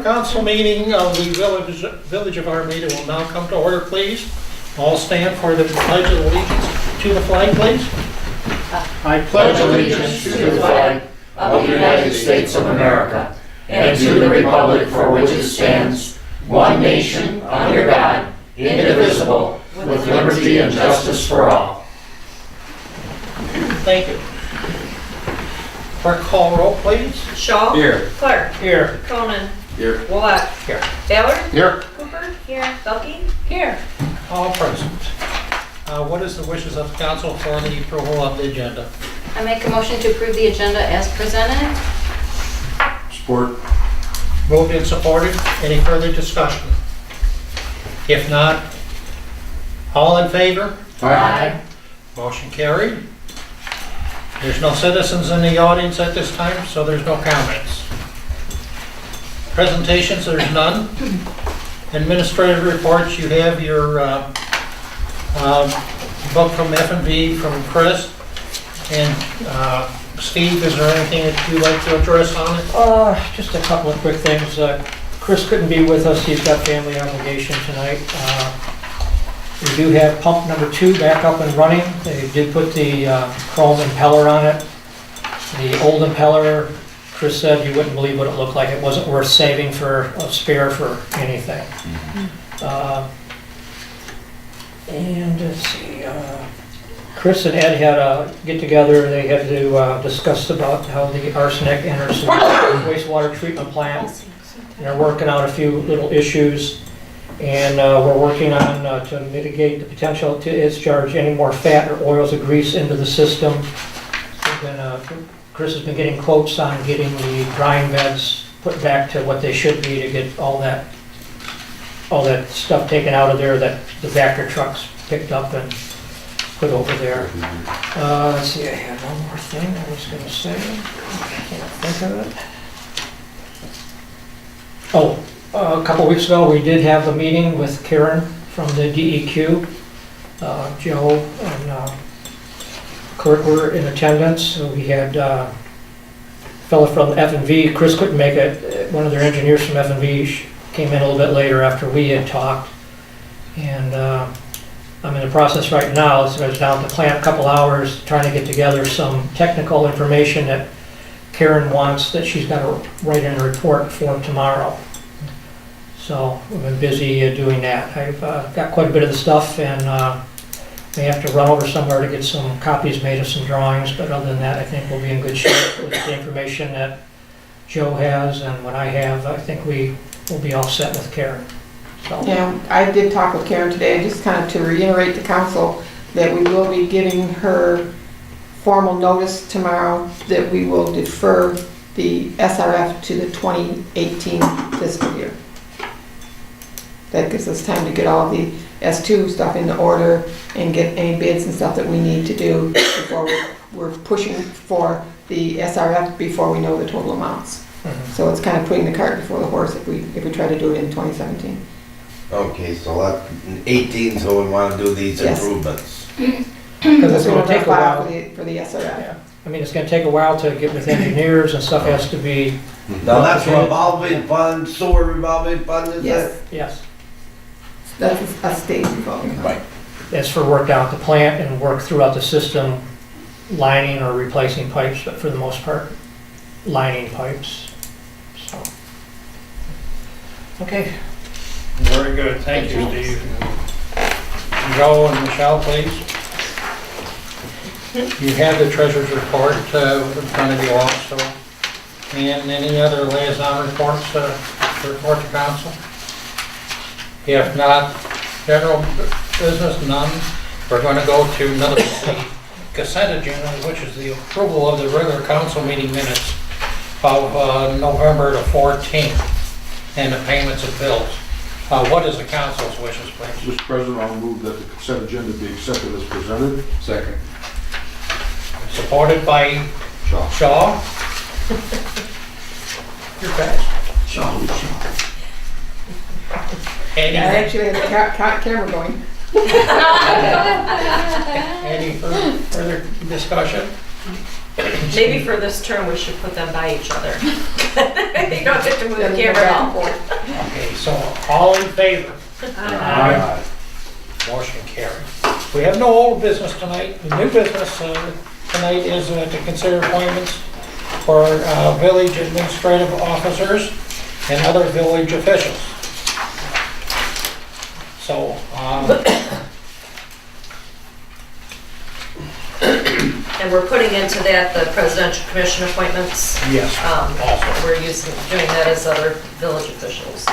council meeting of the Village of Armada will now come to order, please. All stand for the pledge of allegiance to the flag, please. I pledge allegiance to the flag of the United States of America and to the republic for which it stands, one nation, under God, indivisible, with liberty and justice for all. Thank you. Clerk, call roll, please. Shaw. Here. Clark. Here. Cronin. Here. Willett. Here. Ballard. Here. Cooper. Here. Belkey. Here. All present. What is the wishes of the council for the approval of the agenda? I make a motion to approve the agenda as presented. Support. Moved and supported. Any further discussion? If not, all in favor? Aye. Motion carried. There's no citizens in the audience at this time, so there's no comments. Presentations, there's none. Administrative reports, you have your book from F&B from Chris. And Steve, is there anything that you'd like to address on it? Just a couple of quick things. Chris couldn't be with us, he's got family obligation tonight. We do have pump number 2 back up and running. They did put the chrome impeller on it. The old impeller, Chris said you wouldn't believe what it looked like. It wasn't worth saving for a spare for anything. And let's see, Chris and Ed had a get-together. They had to discuss about how the arsenic enters the wastewater treatment plant. They're working out a few little issues, and we're working on to mitigate the potential to discharge any more fat or oils or grease into the system. Chris has been getting quotes on getting the drying beds put back to what they should be to get all that stuff taken out of there that the Vector trucks picked up and put over there. Let's see, I had one more thing I was going to say. I can't think of it. Oh, a couple weeks ago, we did have a meeting with Karen from the DEQ. Joe and Kurt were in attendance. So we had a fellow from F&V. Chris couldn't make it. One of their engineers from F&V came in a little bit later after we had talked. And I'm in the process right now, so I was down at the plant a couple hours trying to get together some technical information that Karen wants that she's got to write in a report for tomorrow. So we've been busy doing that. I've got quite a bit of the stuff, and may have to run over somewhere to get some copies made of some drawings, but other than that, I think we'll be in good shape with the information that Joe has and what I have. I think we will be all set with Karen. So. Yeah, I did talk with Karen today, just kind of to reiterate to council that we will be giving her formal notice tomorrow that we will defer the SRF to the 2018 fiscal year. That gives us time to get all the S2 stuff into order and get any bids and stuff that we need to do before we're pushing for the SRF before we know the total amounts. Mm-hmm. So it's kind of putting the cart before the horse if we try to do it in 2017. Okay, so that's 18, so we want to do these improvements. Because it's going to take a while for the SRF. Yeah. I mean, it's going to take a while to get with engineers and stuff has to be. Now that's revolving fund, sewer revolving fund, is Yes. it? Yes. That's a state revolving fund. Right. That's for work down at the plant and work throughout the system, lining or replacing pipes, but for the most part, lining pipes. So. Okay. Very good. Thank you, Steve. Joe and Michelle, please. You have the treasurer's report in front of you also. And any other liaison reports to report to council? If not, general business, none. We're going to go to another consent agenda, which is the approval of the regular council meeting minutes of November the 14th and the payments of bills. What is the council's wishes, please? Mr. President, I'll move that the consent agenda be accepted as presented. Second. Supported by Shaw. You're fast. Shaw. Any, I actually had the camera going. any further discussion? Maybe for this term, we should put them by each other. You don't have to move the camera back and forth. Okay, so all in favor? Aye. Motion carried. We have no old business tonight. The new business tonight is to consider appointments for village administrative officers and other village officials. So, And we're putting into that the presidential commission appointments. yes, also. We're doing that as other village officials.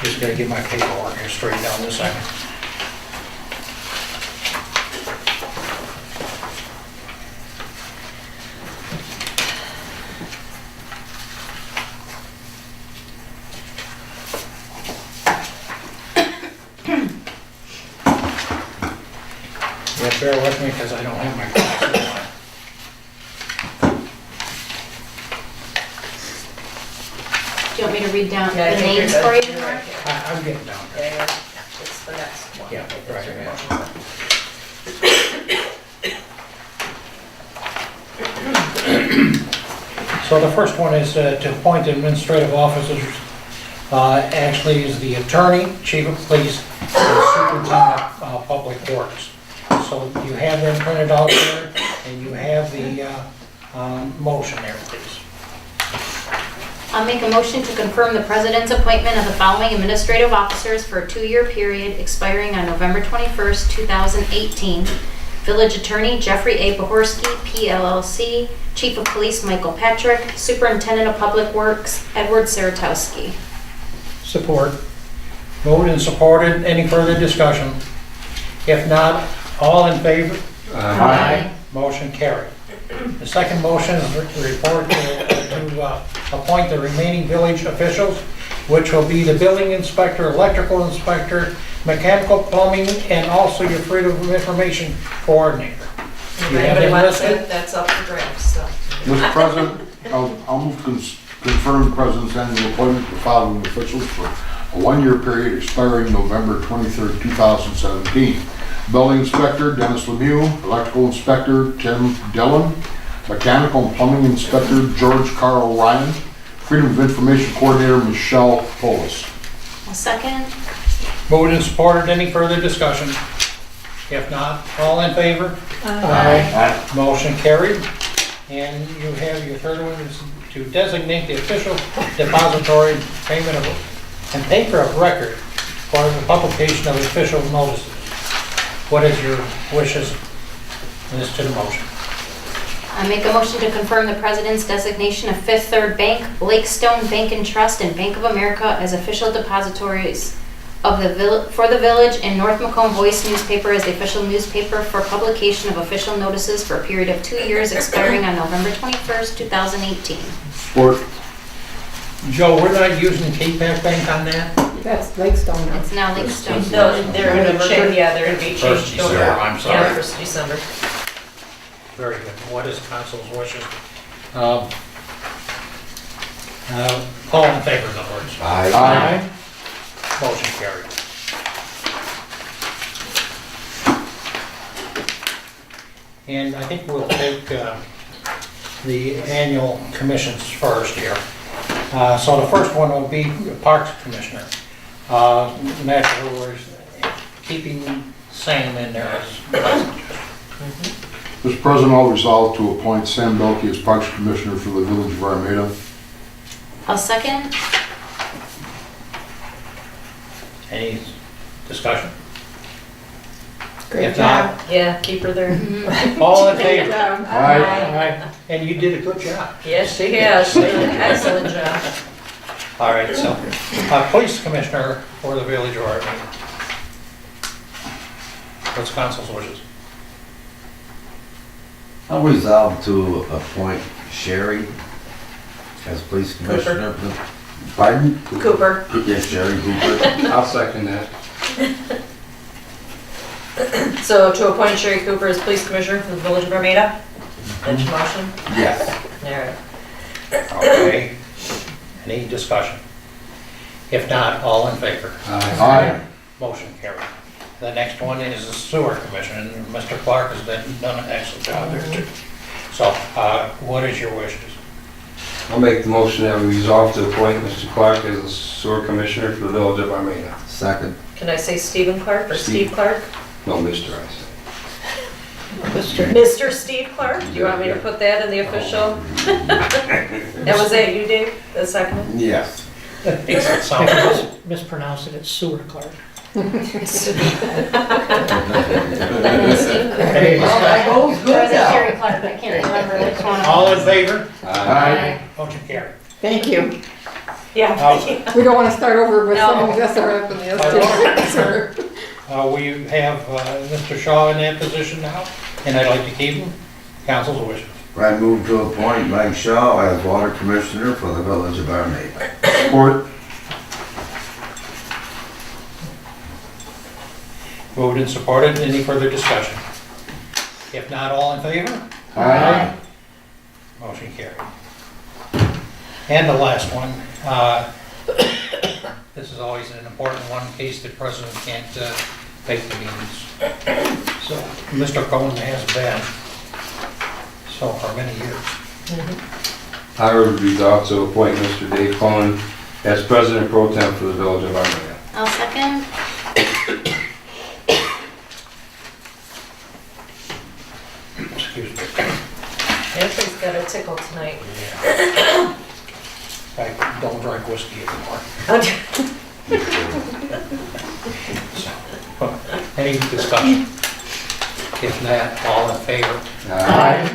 Just gonna get my paperwork here straightened out in a second. Yeah, bear with me because I don't have my glasses on. Do you want me to read down the Yeah, I think you're names good. for you? You're right, Mark? yeah. I'm getting down there. Yeah, yeah. It's the next one. Yeah, right, So the first one is to appoint administrative officers, actually is the attorney, chief of police, and superintendent of public works. So you have them printed out there, and you have the motion there, please. I'll make a motion to confirm the president's appointment of the following administrative officers for a 2-year period expiring on November 21st, 2018. Village Attorney Jeffrey A. Bohorsky, PLLC. Chief of Police Michael Patrick. Superintendent of Public Works Edward Saratowski. Support. Moved and supported. Any further discussion? If not, all in favor? Aye. Motion carried. The second motion is to report to appoint the remaining village officials, which will be the building inspector, electrical inspector, mechanical, plumbing, and also your freedom of information coordinator. If You have anybody them wants listed? it, that's up for grabs, so. Mr. President, I'll move to confirm the President's annual appointment to the following officials for a 1-year period expiring November 23rd, 2017. Building Inspector Dennis Lemieux, Electrical Inspector Tim Dillon, Mechanical and Plumbing Inspector George Carl Ryan, Freedom of Information Coordinator Michelle Polis. A second. Moved and supported. Any further discussion? If not, all in favor? Aye. Motion carried. And you have your third one is to designate the official depository payment of and paper of record for the publication of official notices. What is your wishes in this to the motion? I make a motion to confirm the president's designation of Fifth Third Bank, Lakestone Bank and Trust, and Bank of America as official depositories of for the village and North Macomb Voice newspaper as the official newspaper for publication of official notices for a period of 2 years expiring on November 21st, 2018. Support. Joe, we're not using K-Pac Bank on that? That's Lakestone now. It's now Lakestone. No, they're gonna change, yeah, they're gonna be First changed December, over. I'm sorry. Yeah, 1st December. Very good. What is council's wishes? All in favor, in other words. Aye. Motion carried. And I think we'll take the annual commissions first here. So the first one will be Parks Commissioner. Naturally, we're keeping Sam in there as president. Mr. President, I'll resolve to appoint Sam Belkey as Parks Commissioner for the Village of Armada. I'll second. Any discussion? Great If not, job. Yeah, keep her there. all in favor? Aye. And you did a good job. Yes, she has, she did an excellent job. All right, so, Police Commissioner for the Village of Armada. What's council's wishes? I'll resolve to appoint Sherry as police commissioner. Pardon? Cooper. Yes, Sherry Cooper. I'll second that. So to appoint Sherry Cooper as police commissioner for the village of Armada? That's your motion? Yes. All right. Okay. Any discussion? If not, all in favor? Aye. Motion carried. The next one is the sewer commission, and Mr. Clark has done an excellent job there too. So, what is your wishes? I'll make the motion that we resolve to appoint Mr. Clark as the sewer commissioner for the village of Armada. Second. Can I say Stephen Clark or Steve Steve. Clark? No, Mr. I said. Mr. Steve Clark? Do you want me to put that in the official? And was that you, Dave, the second? Yes. Makes it If sound you good. mispronounce it, it's sewer Clark. Any Well, discussion? Or is it Sherry Clark? I can't remember which one. All in favor? Aye. Motion carried. Thank you. Yeah. We don't want to start over with No. some of the SRF and the STR. We have Mr. Shaw in that position now, and I'd like to keep him. Council's wishes. I move to appoint Mike Shaw as water commissioner for the village of Armada. Support. Moved and supported. Any further discussion? If not, all in favor? Aye. Motion carried. And the last one, this is always an important one in case the president can't make the meetings. So, Mr. Cohen has been, so for many years. I would resolve to appoint Mr. Dave Cohen as president pro tem for the village of Armada. I'll second. Excuse me. Anthony's got a tickle tonight. I don't drink whiskey anymore. So, any discussion? If not, all in favor? Aye.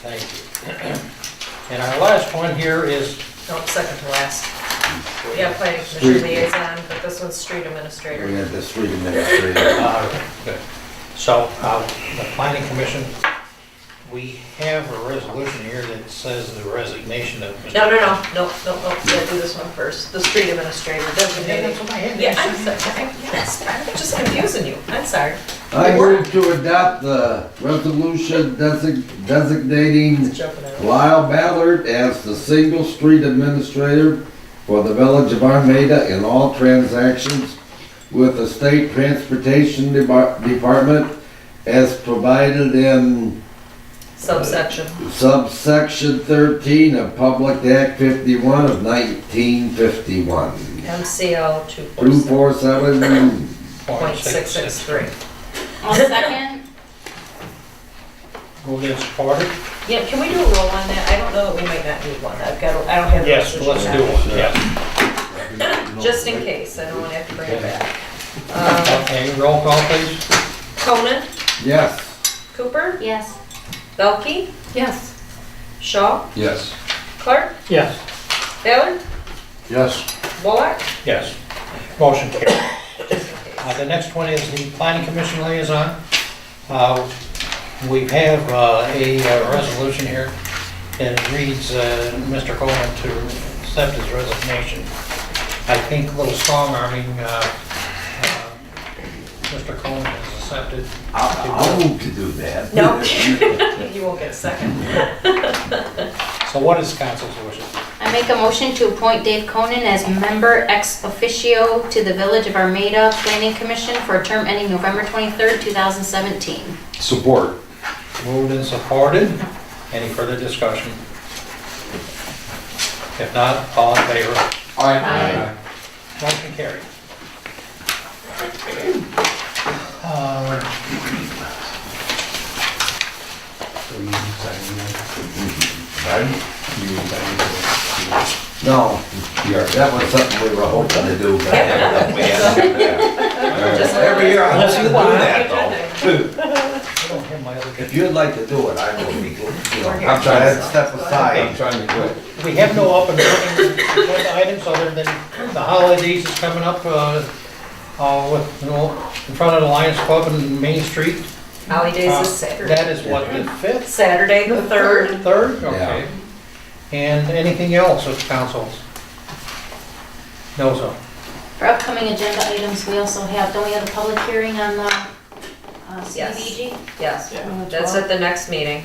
Thank you. And our last one here is, No, second to last. Yeah, planning commission liaison, but this one's street We administrator. had the street administrator. good. So, the planning commission, we have a resolution here that says the resignation of Mr. No, yeah, do this one first. The street administrator designated. That's what I had. Yeah, I'm sorry. Yes, I'm just confusing you. I'm sorry. I move to adopt the resolution designating Jumping out. Lyle Ballard as the single street administrator for the village of Armada in all transactions with the state transportation department as provided in Subsection. subsection 13 of Public Act 51 of 1951. MCL 247. 247.663. 0.663. I'll second. Moved and supported? Yeah, can we do a roll on that? I don't know, we might not need one. I don't have. the Yes, let's resolution do now. one, yes. Just in case, I don't want to have to bring it back. Okay, roll call please. Conan, Yes. Cooper, Yes. Belkey, Yes. Shaw, Yes. Clark, Yes. Ballard, Yes. Bullock. Yes. Motion carried. Just in case. The next one is the planning commission liaison. We have a resolution here, and it reads, Mr. Coleman to accept his resignation. I think a little strong-arming, Mr. Coleman has accepted. I'll move to do that. No, you won't get a second. So what is council's wishes? I make a motion to appoint Dave Conan as member ex officio to the Village of Armada Planning Commission for a term ending November 23rd, 2017. Support. Moved and supported. Any further discussion? If not, all in favor? Aye. Motion carried. No, that was something we were hoping to do. but we haven't done that. Just Every year I Unless like to you do want. that though. I don't have my other. If you'd like to do it, I will be, you know, I'm trying to step I'm aside. trying to quit. We have no up and running agenda items other than the holidays is coming up, with, you know, in front of the Lions Club in Main Street. Holidays is Saturday. That is what, the 5th? Saturday, the 3rd. 3rd? Okay. And anything else of councils? No, sir. For upcoming agenda items, we also have, don't we have a public hearing on the Yes. CDBG? Yes, that's at the next meeting.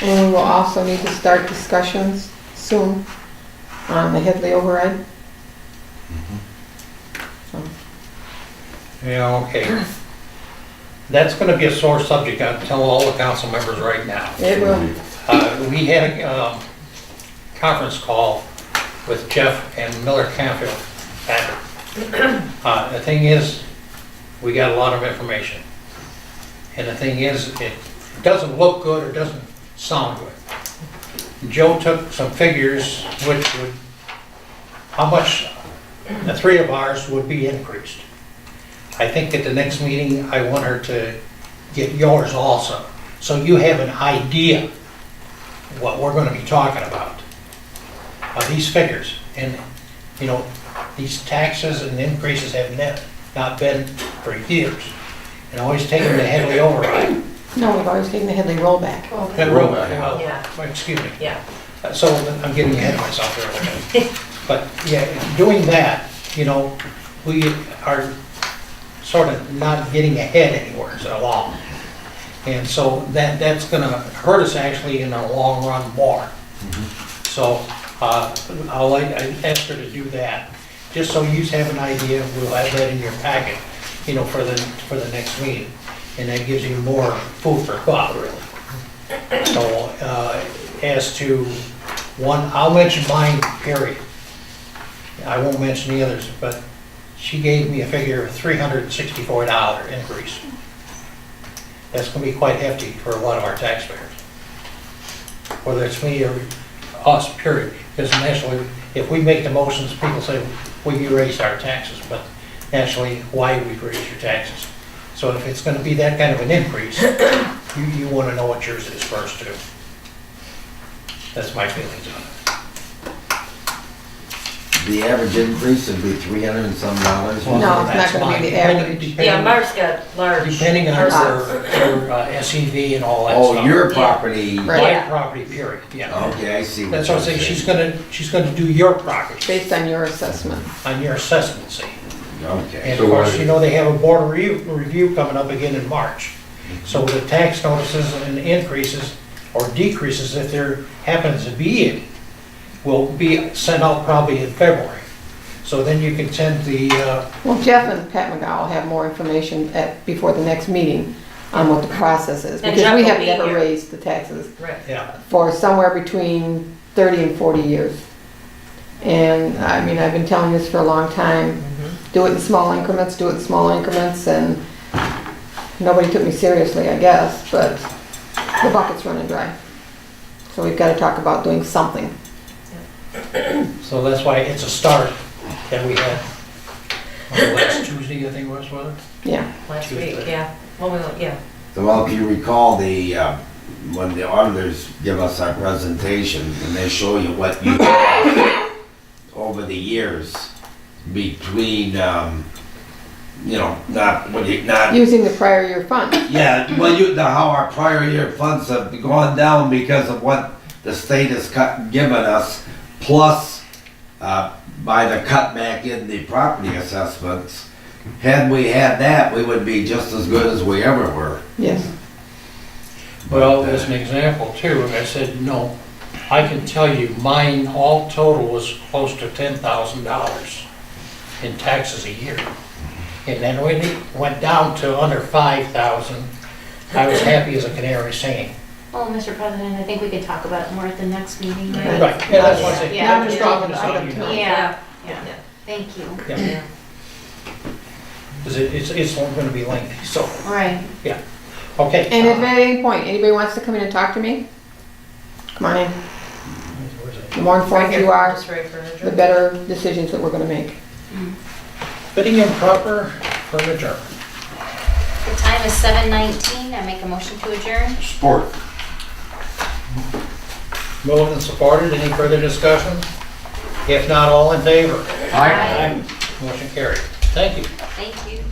And we will also need to start discussions soon on the Headley override. Yeah, okay. That's gonna be a sore subject, I'll tell all the council members right now. It will. We had a conference call with Jeff and Miller Canfield. The thing is, we got a lot of information. And the thing is, it doesn't look good or doesn't sound good. Joe took some figures which would, how much the three of ours would be increased. I think at the next meeting, I want her to get yours also, so you have an idea what we're gonna be talking about. These figures, and, you know, these taxes and increases have not been for years, and always taking the Headley override. No, we've always taken the Headley rollback. That rollback, Yeah. excuse me. Yeah. So I'm getting ahead of myself there a little bit. But, yeah, doing that, you know, we are sort of not getting ahead anywhere at all. And so that's gonna hurt us actually in the long run more. So, I asked her to do that, just so you have an idea. We'll have that in your packet, you know, for the next meeting. And that gives you more food for thought, really. So, as to one, I'll mention mine, period. I won't mention the others, but she gave me a figure of $364 increase. That's gonna be quite hefty for a lot of our taxpayers. Whether it's me or us, period. Because naturally, if we make the motions, people say, well, you raised our taxes, but naturally, why we raise your taxes? So if it's gonna be that kind of an increase, you wanna know what yours is first too. That's my feelings on it. The average increase would be $300 and some dollars. Well, No, it's not that's gonna be mine. the Depending- average. Yeah, depending- Mark's got large. Depending on parcels. her SEV and all that Oh, stuff. your property, Right. My Yeah. property, period, yeah. okay, I see. That's what I'm saying, she's gonna do your property Based on your assessment. on your assessment, see. Okay. And So of course, why- you know, they have a board review coming up again in March. So the tax notices and increases or decreases, if there happens to be any, will be sent out probably in February. So then you can send the, Well, Jeff and Pat McGowan will have more information before the next meeting on what the process is. And Because Jeff we will have be never here. raised the taxes Right. yeah, for somewhere between 30 and 40 years. And, I mean, I've been telling this for a long time. Do it in small increments, do it in small increments, and nobody took me seriously, I guess, but the bucket's running dry. So we've got to talk about doing something. so that's why it's a start that we had on the last Tuesday, I think it was it? Yeah. Last Tuesday. week, yeah. Well, yeah. So, well, if you recall when the auditors give us our presentation and they show you what you have over the years between, you know, not Using the prior year fund. yeah, well, how our prior year funds have gone down because of what the state has given us, plus by the cutback in the property assessments. Had we had that, we would be just as good as we ever were. Yes. Well, as an example too, I said, no, I can tell you mine all total was close to $10,000 in taxes a year. And then when it went down to under 5,000, I was happy as a canary singing. Oh, Mr. President, I think we could talk about it more at the next meeting, right? Right, yeah, that's what I said, Yeah. I'm just dropping this on you now. Yeah, Yeah. thank you. Yeah. Because it's gonna be lengthy, so, Right. okay. And if at any point, anybody wants to come in and talk to me, come on in. Where's it? The more informed you are, Just right for the better decisions that we're gonna make. Fitting in proper furniture. The time is 7:19. I make a motion to adjourn. Sport. Moved and supported, any further discussion? If not, all in favor? Aye. Motion carried. Thank you. Thank you.